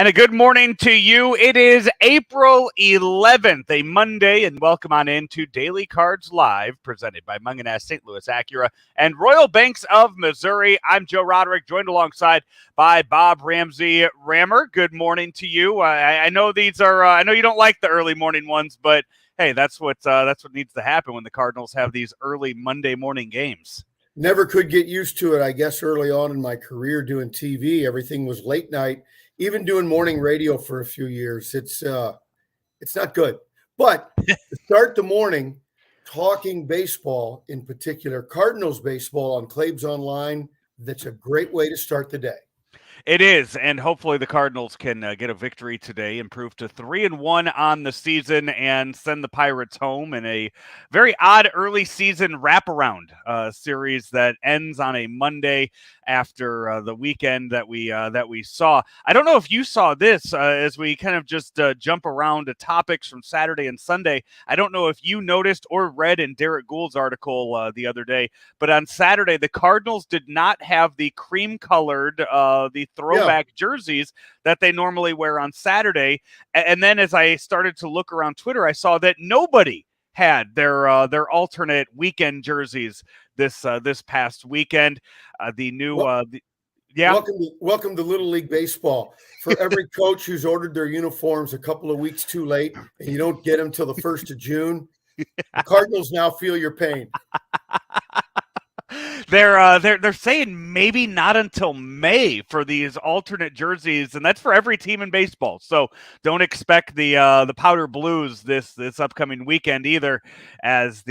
And a good morning to you. It is April 11th, a Monday, and welcome on into Daily Cards Live, presented by Munganess St. Louis Acura and Royal Banks of Missouri. I'm Joe Roderick, joined alongside by Bob Ramsey. Rammer, good morning to you. I know these are. I know you don't like the early morning ones, but hey, that's what needs to happen when the Cardinals have these early Monday morning games. Never could get used to it. I guess early on in my career doing TV, everything was late night. Even doing morning radio for a few years, it's not good. But to start the morning talking baseball, in particular Cardinals baseball on Claibs Online, that's a great way to start the day. It is, and hopefully the Cardinals can get a victory today, improve to 3-1 on the season, and send the Pirates home in a very odd early season wraparound series that ends on a Monday after the weekend that we saw. I don't know if you saw this as we kind of just jump around to topics from Saturday and Sunday. I don't know if you noticed or read in Derek Gould's article the other day, but on Saturday the Cardinals did not have the cream-colored the throwback jerseys that they normally wear on Saturday. And then as I started to look around Twitter, I saw that nobody had their alternate weekend jerseys this past weekend. The new Welcome to Little League Baseball. For every coach who's ordered their uniforms a couple of weeks too late and you don't get them till the 1st of June, the Cardinals now feel your pain. They're saying maybe not until May for these alternate jerseys, and that's for every team in baseball. So don't expect the powder blues this upcoming weekend either, as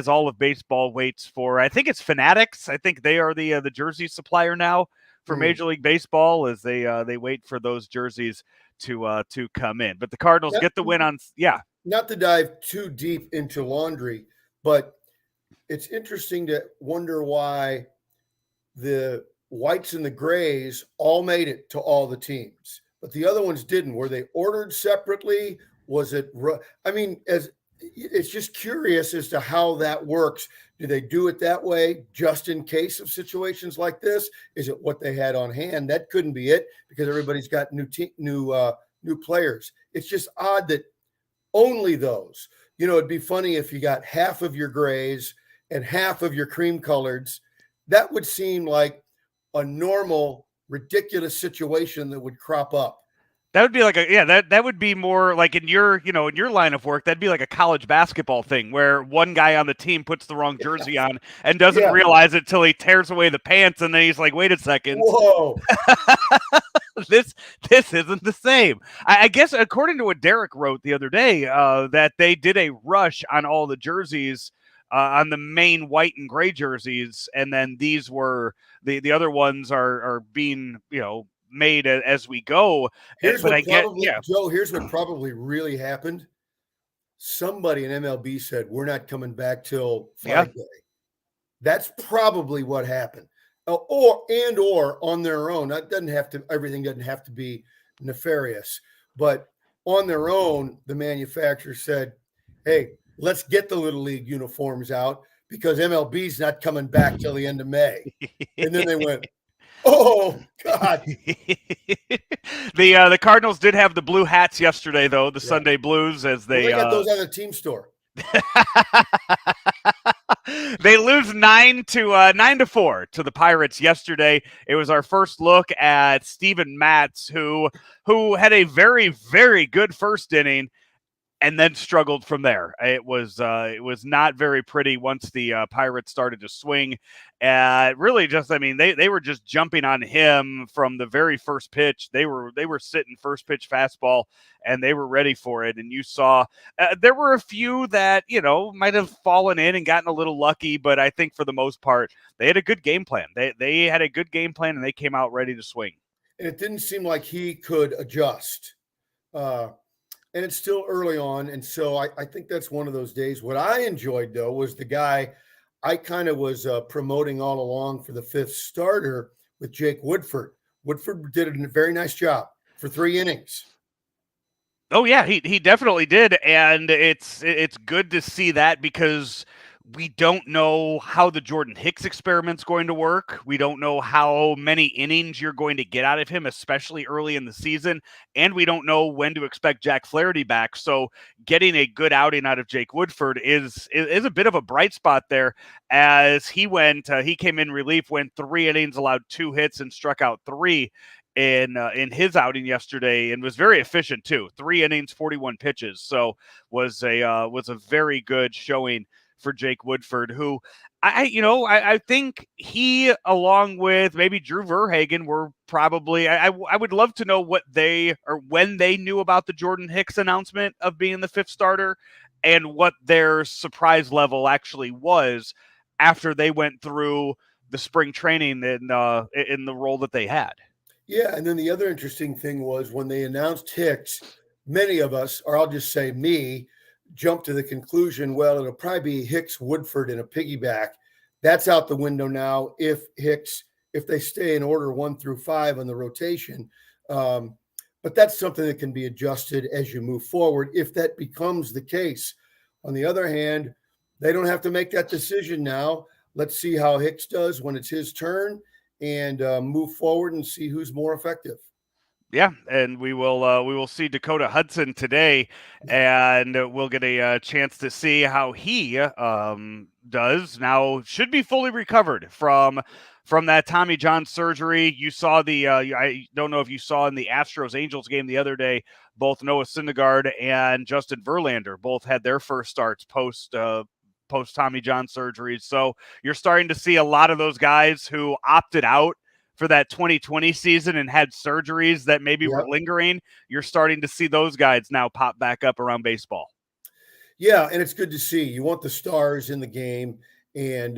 all of baseball waits for. I think it's Fanatics. I think they are the jersey supplier now for Major League Baseball, as they wait for those jerseys to come in. But the Cardinals get the win on. Yeah. Not to dive too deep into laundry, but it's interesting to wonder why the whites and the grays all made it to all the teams, but the other ones didn't. Were they ordered separately? Was it? I mean, it's just curious as to how that works. Do they do it that way just in case of situations like this? Is it what they had on hand? That couldn't be it, because everybody's got new players. It's just odd that only those. It'd be funny if you got half of your grays and half of your cream coloreds. That would seem like a normal, ridiculous situation that would crop up. That would be like that would be more like in your line of work. That'd be like a college basketball thing where one guy on the team puts the wrong jersey on and doesn't realize it till he tears away the pants, and then he's like, wait a second. Whoa. This isn't the same. I guess according to what Derek wrote the other day, that they did a rush on all the jerseys, on the main white and gray jerseys, and then these were the other ones are being made as we go. Here's what probably really happened. Somebody in MLB said, we're not coming back till Friday. Yeah. That's probably what happened. Or on their own. Everything doesn't have to be nefarious, but on their own, the manufacturer said, hey, let's get the Little League uniforms out because MLB's not coming back till the end of May. And then they went, oh, God. The Cardinals did have the blue hats yesterday, though, the Sunday Blues, as they got those on the team store. They lose 9-4 to the Pirates yesterday. It was our first look at Steven Matz, who had a very, very good first inning and then struggled from there. It was not very pretty once the Pirates started to swing. Really, they were just jumping on him from the very first pitch. They were sitting first pitch fastball, and they were ready for it. And you saw there were a few that might have fallen in and gotten a little lucky, but I think for the most part they had a good game plan. They had a good game plan, and they came out ready to swing. And it didn't seem like he could adjust. And it's still early on, and so I think that's one of those days. What I enjoyed, though, was the guy I kind of was promoting all along for the fifth starter with Jake Woodford. Woodford did a very nice job for 3 innings. Oh, yeah, he definitely did, and it's good to see that because We don't know how the Jordan Hicks experiment's going to work. We don't know how many innings you're going to get out of him, especially early in the season. And we don't know when to expect Jack Flaherty back. So getting a good outing out of Jake Woodford is a bit of a bright spot there, as he came in relief, went 3 innings, allowed 2 hits, and struck out 3 in his outing yesterday, and was very efficient too. 3 innings, 41 pitches. So was a very good showing for Jake Woodford, who I think he, along with maybe Drew Verhagen, were probably, I would love to know what they, or when they knew about the Jordan Hicks announcement of being the 5th starter, and what their surprise level actually was after they went through the spring training in the role that they had. Yeah, and then the other interesting thing was when they announced Hicks, many of us, or I'll just say me, jumped to the conclusion, well, it'll probably be Hicks, Woodford, and a piggyback. That's out the window now if they stay in order 1 through 5 on the rotation. But that's something that can be adjusted as you move forward if that becomes the case. On the other hand, they don't have to make that decision now. Let's see how Hicks does when it's his turn, and move forward and see who's more effective. Yeah, and we will see Dakota Hudson today, and we'll get a chance to see how he does. Now, should be fully recovered from that Tommy John surgery. You saw I don't know if you saw in the Astros Angels game the other day, both Noah Syndergaard and Justin Verlander both had their first starts post Tommy John surgery. So you're starting to see a lot of those guys who opted out for that 2020 season and had surgeries that maybe were lingering. You're starting to see those guys now pop back up around baseball. Yeah, and it's good to see. You want the stars in the game, and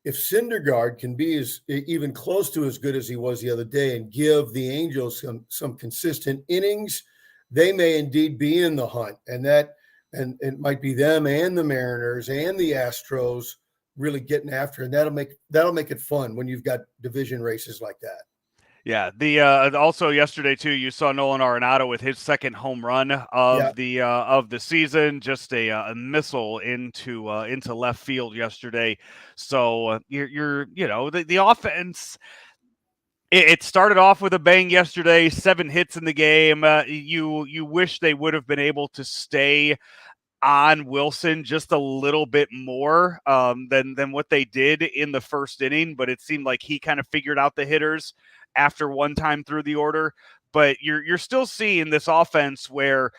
if Syndergaard can be even close to as good as he was the other day and give the Angels some consistent innings, they may indeed be in the hunt, and it might be them and the Mariners and the Astros really getting after, and that'll make it fun when you've got division races like that. Yeah, the also yesterday too, you saw Nolan Arenado with his second home run of the season, just a missile into left field yesterday. So the offense. It started off with a bang yesterday, 7 hits in the game. You wish they would have been able to stay on Wilson just a little bit more than what they did in the first inning, but it seemed like he kind of figured out the hitters after one time through the order. But you're still seeing this offense where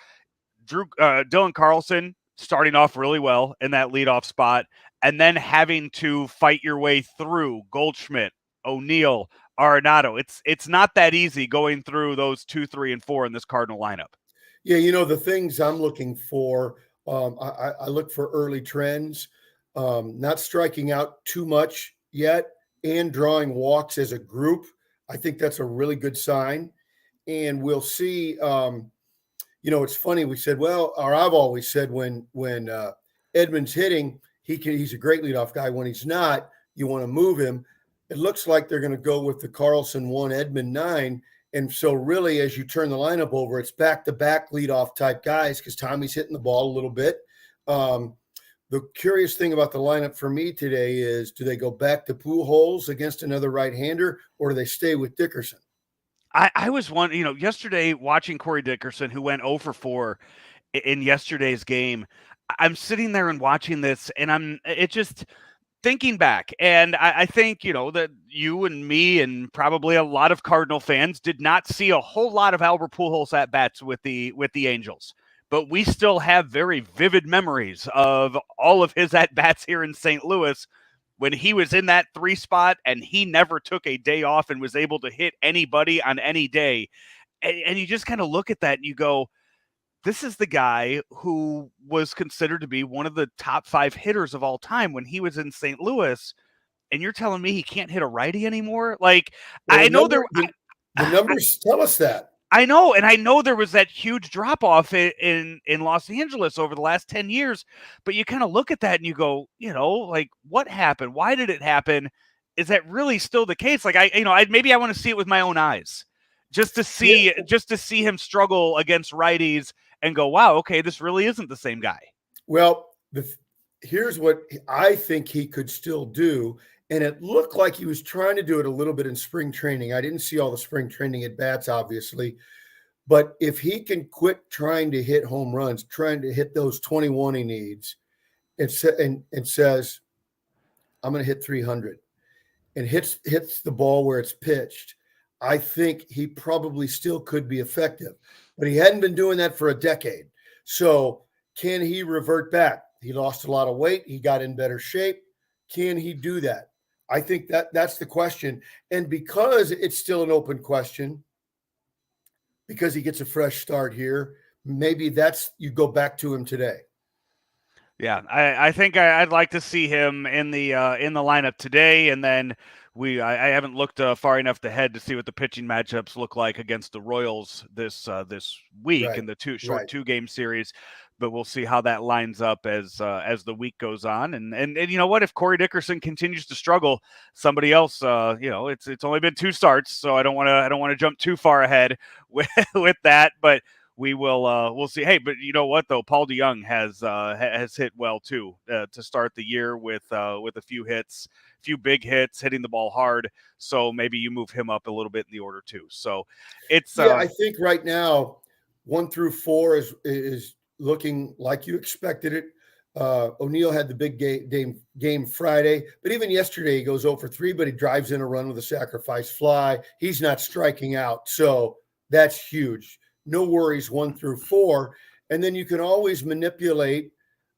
Dylan Carlson starting off really well in that leadoff spot, and then having to fight your way through Goldschmidt, ONeill, Arenado. It's not that easy going through those 2, 3, and 4 in this Cardinal lineup. Yeah, the things I'm looking for, I look for early trends, not striking out too much yet, and drawing walks as a group. I think that's a really good sign. And we'll see. It's funny. We said, or I've always said when Edman's hitting, he's a great leadoff guy. When he's not, you want to move him. It looks like they're going to go with the Carlson 1, Edman 9. And so really, as you turn the lineup over, it's back-to-back leadoff type guys because Tommy's hitting the ball a little bit. The curious thing about the lineup for me today is, do they go back to Pujols against another right-hander, or do they stay with Dickerson? I was yesterday watching Corey Dickerson, who went 0 for 4 in yesterday's game. I'm sitting there and watching this, and it just thinking back, and I think, that you and me and probably a lot of Cardinal fans did not see a whole lot of Albert Pujols at-bats with the Angels. But we still have very vivid memories of all of his at-bats here in St. Louis when he was in that 3 spot and he never took a day off and was able to hit anybody on any day. And you just kind of look at that and you go, this is the guy who was considered to be one of the top 5 hitters of all time when he was in St. Louis. And you're telling me he can't hit a righty anymore? Like, I know the numbers tell us that. I know, and I know there was that huge drop-off in Los Angeles over the last 10 years, but you kind of look at that and you go, like, what happened? Why did it happen? Is that really still the case? Like, maybe I want to see it with my own eyes, just to see him struggle against righties and go, wow, okay, this really isn't the same guy. Well, here's what I think he could still do. And it looked like he was trying to do it a little bit in spring training. I didn't see all the spring training at bats, obviously. But if he can quit trying to hit home runs, trying to hit those 21 he needs, and says, I'm going to hit 300, and hits the ball where it's pitched, I think he probably still could be effective. But he hadn't been doing that for a decade. So can he revert back? He lost a lot of weight. He got in better shape. Can he do that? I think that's the question. And because it's still an open question, because he gets a fresh start here, maybe you go back to him today. Yeah, I think I'd like to see him in the lineup today, and then I haven't looked far enough ahead to see what the pitching matchups look like against the Royals this week in the short 2-game series. But we'll see how that lines up as the week goes on, and you know what, if Corey Dickerson continues to struggle, somebody else, it's only been 2 starts, so I don't want to jump too far ahead with that, but. We'll see. Hey, but you know what though? Paul DeYoung has hit well too to start the year with a few big hits, hitting the ball hard. So maybe you move him up a little bit in the order too. So it's I think right now 1 through 4 is looking like you expected it. ONeill had the big game Friday, but even yesterday he goes 0 for 3, but he drives in a run with a sacrifice fly. He's not striking out, so that's huge. No worries 1 through 4. And then you can always manipulate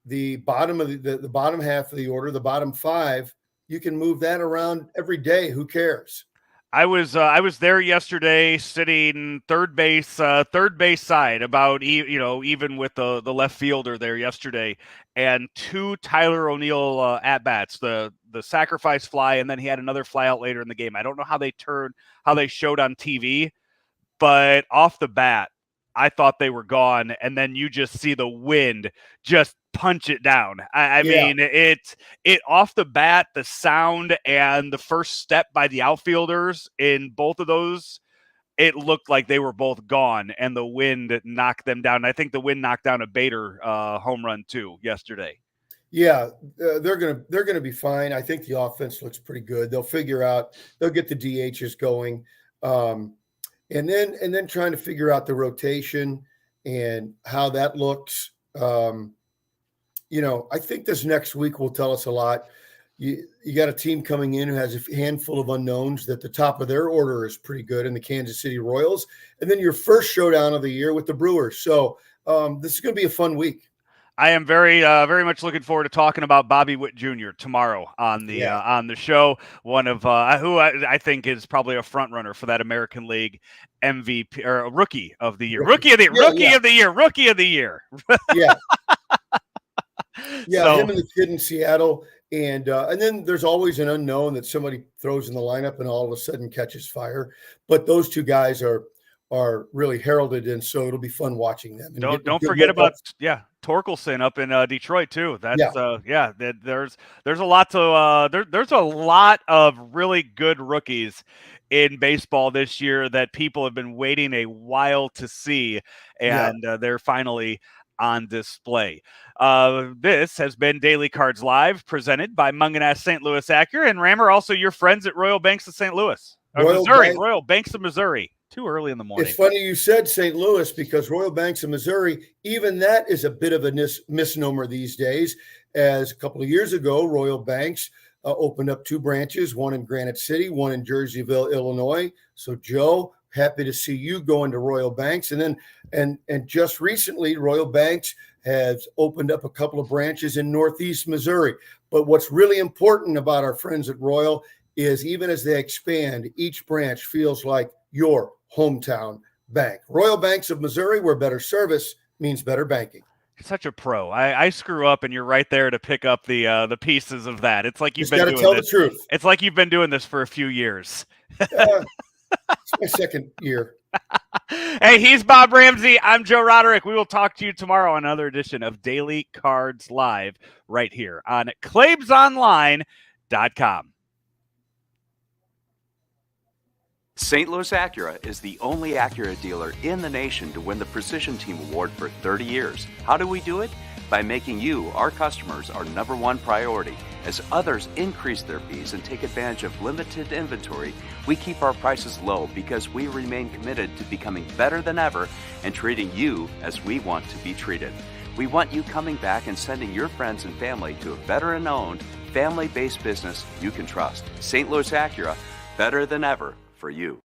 the bottom of the bottom half of the order, the bottom 5. You can move that around every day. Who cares? I was there yesterday, sitting third base side, about even with the left fielder there yesterday, and 2 Tyler ONeill at bats, the sacrifice fly, and then he had another fly out later in the game. I don't know how they showed on TV, but off the bat, I thought they were gone, and then you just see the wind just punch it down. I mean, it off the bat, the sound and the first step by the outfielders in both of those, it looked like they were both gone, and the wind knocked them down. I think the wind knocked down a Bader home run too yesterday. Yeah, they're gonna be fine. I think the offense looks pretty good. They'll get the DHs going. And then trying to figure out the rotation and how that looks. I think this next week will tell us a lot. You got a team coming in who has a handful of unknowns. That the top of their order is pretty good in the Kansas City Royals, and then your first showdown of the year with the Brewers. So this is going to be a fun week. I am very, very much looking forward to talking about Bobby Witt Jr. tomorrow on the show. One of who I think is probably a front runner for that American League MVP or Rookie of the Year. Rookie of the Year. Yeah. So, him and the kid in Seattle, and then there's always an unknown that somebody throws in the lineup and all of a sudden catches fire. But those 2 guys are really heralded, and so it'll be fun watching them. And don't forget about Torkelson up in Detroit too. That's there's a lot to there's a lot of really good rookies in baseball this year that people have been waiting a while to see, and they're finally on display. This has been Daily Cards Live, presented by Munganess St. Louis Acura and Rammer. Also, your friends at Royal Banks of St. Louis, Royal Banks of Missouri. Too early in the morning. It's funny you said St. Louis, because Royal Banks of Missouri, even that is a bit of a misnomer these days. As a couple of years ago, Royal Banks opened up 2 branches, one in Granite City, one in Jerseyville, Illinois. So, Joe, happy to see you going to Royal Banks. And then, and just recently, Royal Banks has opened up a couple of branches in Northeast Missouri. But what's really important about our friends at Royal is, even as they expand, each branch feels like your hometown bank. Royal Banks of Missouri, where better service means better banking. You're such a pro. I screw up, and you're right there to pick up the pieces of that. It's like you've been doing tell the truth. It's like you've been doing this for a few years. It's my second year. Hey, he's Bob Ramsey. I'm Joe Roderick. We will talk to you tomorrow on another edition of Daily Cards Live right here on ClaimsOnline.com. St. Louis Acura is the only Acura dealer in the nation to win the Precision Team Award for 30 years. How do we do it? By making you, our customers, our number one priority. As others increase their fees and take advantage of limited inventory, we keep our prices low because we remain committed to becoming better than ever and treating you as we want to be treated. We want you coming back and sending your friends and family to a veteran-owned, family-based business you can trust. St. Louis Acura, better than ever for you.